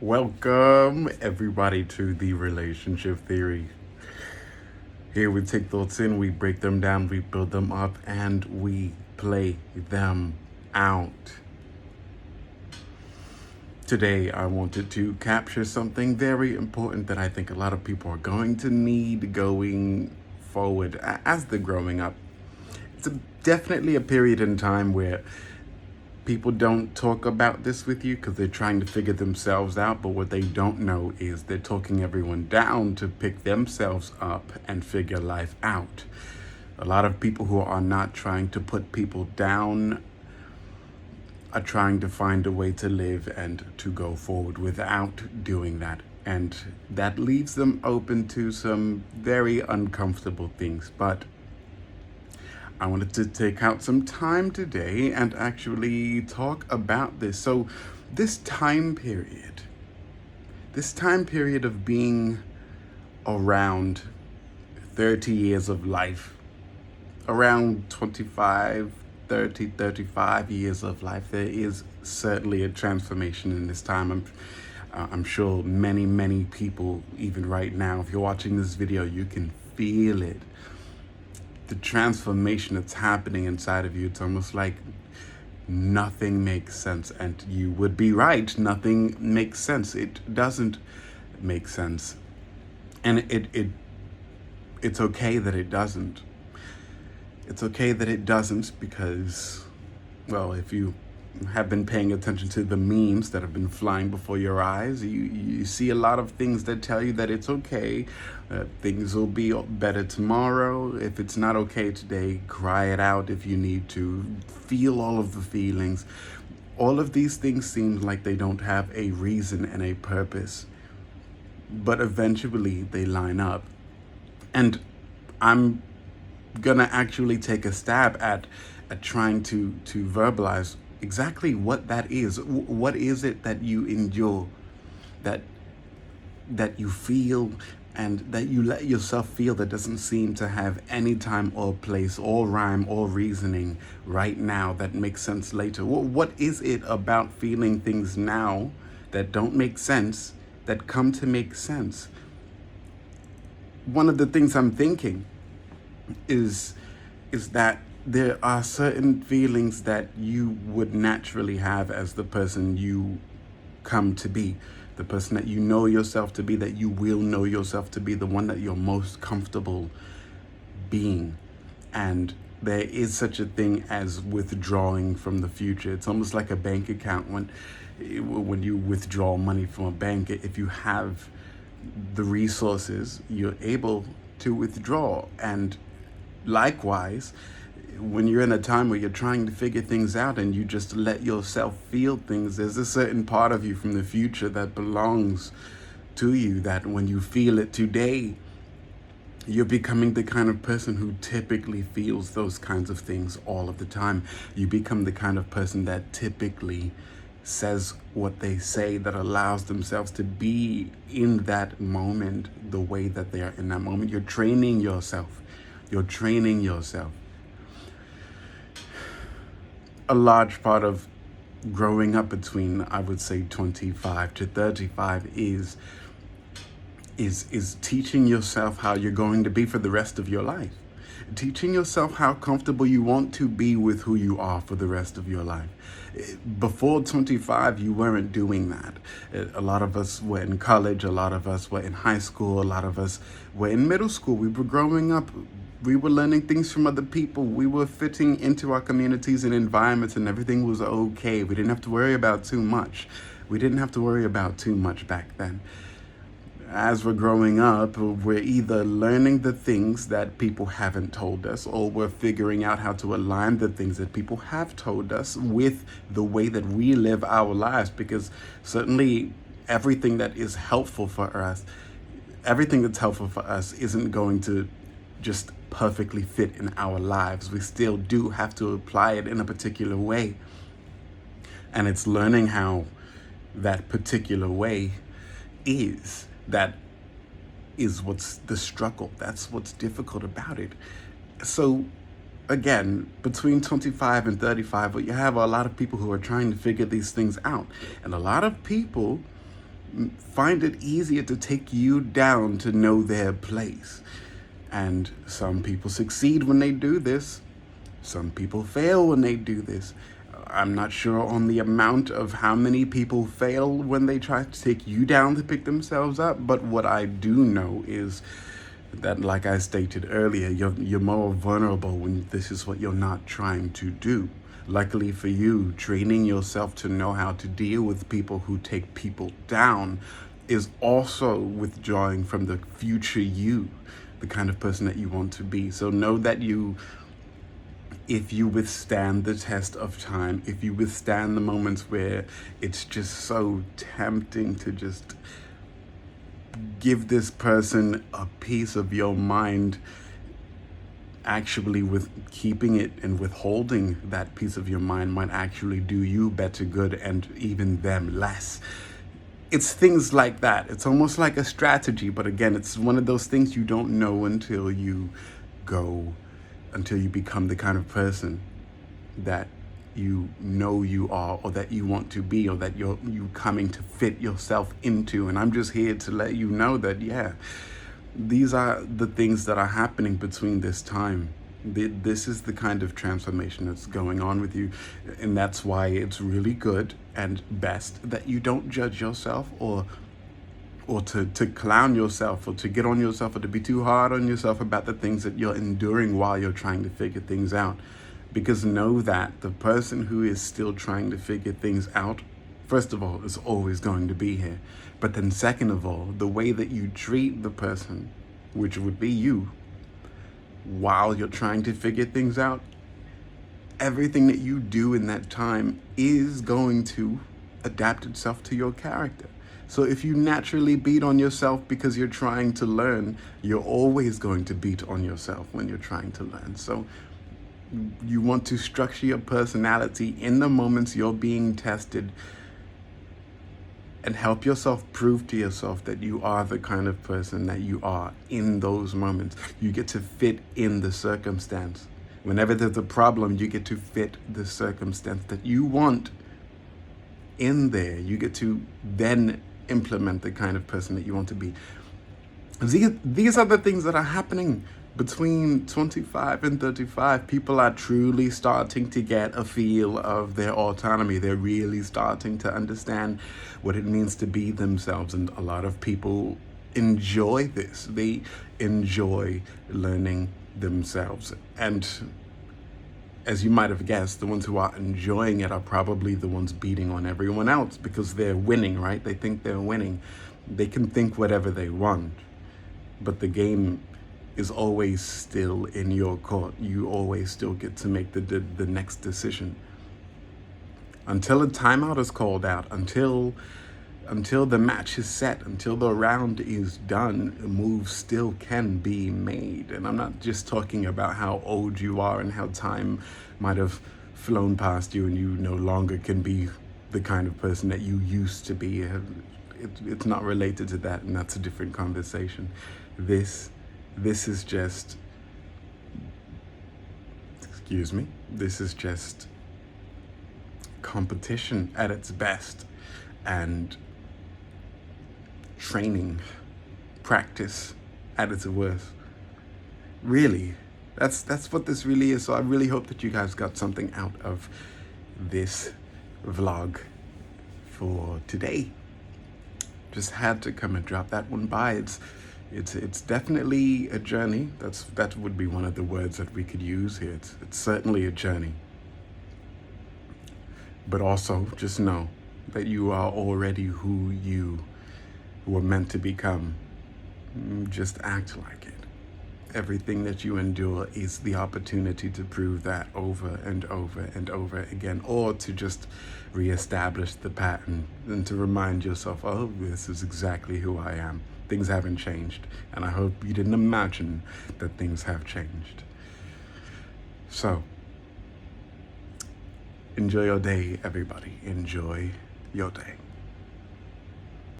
Welcome, everybody, to the relationship theory. Here we take thoughts in, we break them down, we build them up, and we play them out. Today, I wanted to capture something very important that I think a lot of people are going to need going forward as they're growing up. It's definitely a period in time where people don't talk about this with you because they're trying to figure themselves out, but what they don't know is they're talking everyone down to pick themselves up and figure life out. A lot of people who are not trying to put people down are trying to find a way to live and to go forward without doing that. And that leaves them open to some very uncomfortable things. But I wanted to take out some time today and actually talk about this. So this time period of being around 30 years of life, around 25, 30, 35 years of life, there is certainly a transformation in this time. I'm sure many people, even right now, if you're watching this video, you can feel it. The transformation that's happening inside of you, it's almost like nothing makes sense. And you would be right, nothing makes sense. It doesn't make sense. And it's okay that it doesn't. It's okay that it doesn't because, well, if you have been paying attention to the memes that have been flying before your eyes, you see a lot of things that tell you that it's okay. Things will be better tomorrow. If it's not okay today, cry it out if you need to. Feel all of the feelings. All of these things seem like they don't have a reason and a purpose, but eventually they line up. And I'm gonna actually take a stab at trying to verbalize exactly what that is. What is it that you endure, that you feel, and that you let yourself feel that doesn't seem to have any time or place or rhyme or reasoning right now that makes sense later? What is it about feeling things now that don't make sense that come to make sense? One of the things I'm thinking is that there are certain feelings that you would naturally have as the person you come to be, the person that you know yourself to be, that you will know yourself to be, the one that you're most comfortable being. And there is such a thing as withdrawing from the future. It's almost like a bank account. When you withdraw money from a bank, if you have the resources, you're able to withdraw. And likewise, when you're in a time where you're trying to figure things out and you just let yourself feel things, there's a certain part of you from the future that belongs to you, that when you feel it today, you're becoming the kind of person who typically feels those kinds of things all of the time. You become the kind of person that typically says what they say, that allows themselves to be in that moment the way that they are in that moment. You're training yourself. A large part of growing up between, I would say, 25 to 35 is teaching yourself how you're going to be for the rest of your life. Teaching yourself how comfortable you want to be with who you are for the rest of your life. Before 25, you weren't doing that. A lot of us were in college, a lot of us were in high school, a lot of us were in middle school. We were growing up. We were learning things from other people. We were fitting into our communities and environments, and everything was okay. We didn't have to worry about too much. Back then. As we're growing up, we're either learning the things that people haven't told us, or we're figuring out how to align the things that people have told us with the way that we live our lives. Because certainly everything that's helpful for us isn't going to just perfectly fit in our lives. We still do have to apply it in a particular way. And it's learning how that particular way is. That is what's the struggle. That's what's difficult about it. So again, between 25 and 35, but you have a lot of people who are trying to figure these things out. And a lot of people find it easier to take you down to know their place. And some people succeed when they do this. Some people fail when they do this. I'm not sure on the amount of how many people fail when they try to take you down to pick themselves up, but what I do know is that, like I stated earlier, you're more vulnerable when this is what you're not trying to do. Luckily for you, training yourself to know how to deal with people who take people down is also withdrawing from the future you, the kind of person that you want to be. So know that if you withstand the test of time, if you withstand the moments where it's just so tempting to just give this person a piece of your mind, actually with keeping it and withholding that piece of your mind might actually do you better good and even them less. It's things like that. It's almost like a strategy, but again, it's one of those things you don't know until you become the kind of person that you know you are, or that you want to be, or that you're coming to fit yourself into. And I'm just here to let you know that, these are the things that are happening between this time. This is the kind of transformation that's going on with you. And that's why it's really good and best that you don't judge yourself or to clown yourself, or to get on yourself, or to be too hard on yourself about the things that you're enduring while you're trying to figure things out. Because know that the person who is still trying to figure things out, first of all, is always going to be here. But then second of all, the way that you treat the person, which would be you, while you're trying to figure things out, everything that you do in that time is going to adapt itself to your character. So if you naturally beat on yourself because you're trying to learn, you're always going to beat on yourself when you're trying to learn. So you want to structure your personality in the moments you're being tested and help yourself prove to yourself that you are the kind of person that you are in those moments. You get to fit in the circumstance. Whenever there's a problem, you get to fit the circumstance that you want in there. You get to then implement the kind of person that you want to be. These are the things that are happening between 25 and 35. People are truly starting to get a feel of their autonomy. They're really starting to understand what it means to be themselves. And a lot of people enjoy this. They enjoy learning themselves. And as you might have guessed, the ones who are enjoying it are probably the ones beating on everyone else because they're winning, right? They think they're winning. They can think whatever they want, but the game is always still in your court. You always still get to make the next decision. Until a timeout is called out, until the match is set, until the round is done, moves still can be made. And I'm not just talking about how old you are and how time might have flown past you and you no longer can be the kind of person that you used to be. It's not related to that, and that's a different conversation. This is just, this is just competition at its best, and training, practice at its worst. Really, that's what this really is. So I really hope that you guys got something out of this vlog for today. Just had to come and drop that one by. It's definitely a journey. That would be one of the words that we could use here. It's certainly a journey. But also just know that you are already who you were meant to become. Just act like it. Everything that you endure is the opportunity to prove that over and over and over again, or to just reestablish the pattern and to remind yourself, oh, this is exactly who I am. Things haven't changed, and I hope you didn't imagine that things have changed. So, enjoy your day, everybody. Enjoy your day.